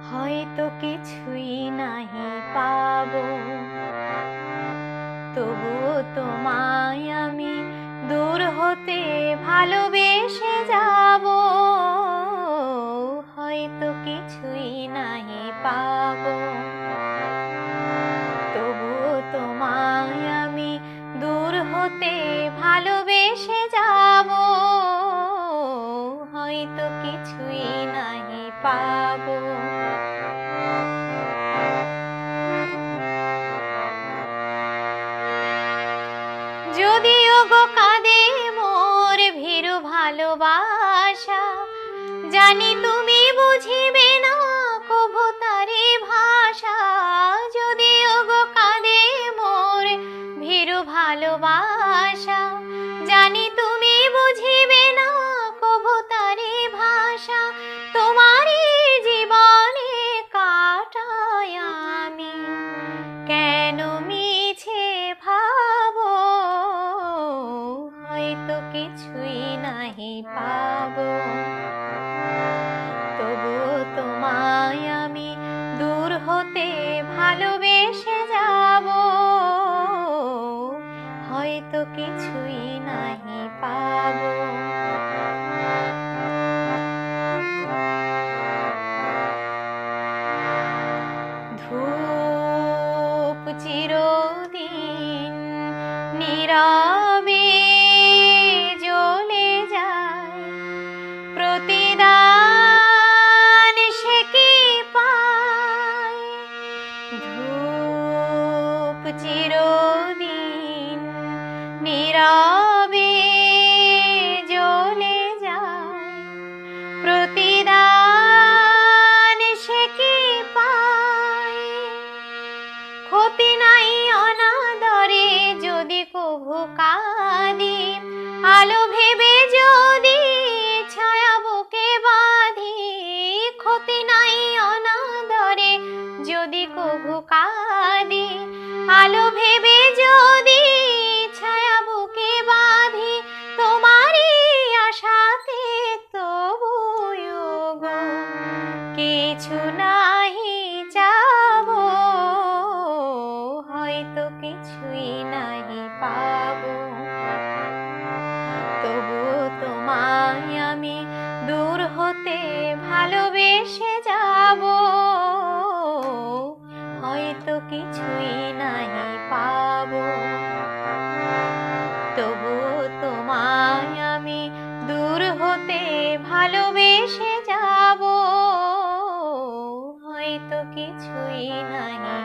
হয়তো কিছুই নাহি পাবো, তবুও তোমায় আমি দূর হতে ভালোবেসে যাব। হয়তো কিছুই নাহি পাবো, তবুও তোমায় আমি দূর হতে ভালোবেসে যাব। হয়তো কিছুই নাহি পাবো। যদিও গো কাঁদে মোর ভীরু ভালোবাসা, জানি তুমি বুঝিবে না কভু তারি ভাষা। যদিও গো কাঁদে মোর ভীরু ভালোবাসা, জানি তুমি বুঝিবে না কভু তারি ভাষা। তোমারই জীবনে কাটাই আমি কেন মিছে ভাবো। হয়তো কিছুই নাহি পাবো, তবুও তোমায় আমি দূর হতে ভালোবেসে যাব। হয়তো কিছুই নাহি পাবো। ধূপ চিরদিন নীরবে জ্বলে যায়, প্রতিদান সে কি পায়। ধূপ চিরদিন নীরবে জ্বলে যায়, প্রতিদান সে কি পায়। ক্ষতি নাই অনাদরে যদি কভু কাঁদি, আলো ভেবে যদি ছায়া বুকে বাঁধি। ক্ষতি নাই অনাদরে যদি কভু কাঁদি, আলো ভেবে যদি ছায়া বুকে বাঁধি। তোমারই আশাতে তবুও গো কিছু নাহি চাবো। হয়তো কিছুই নাহি পাবো, তবুও তোমায় আমি দূর হতে ভালোবেসে যাব। হয়তো কিছুই নাহি পাবো, তবুও তোমায় আমি দূর হতে ভালোবেসে যাব। হয়তো কিছুই নাহি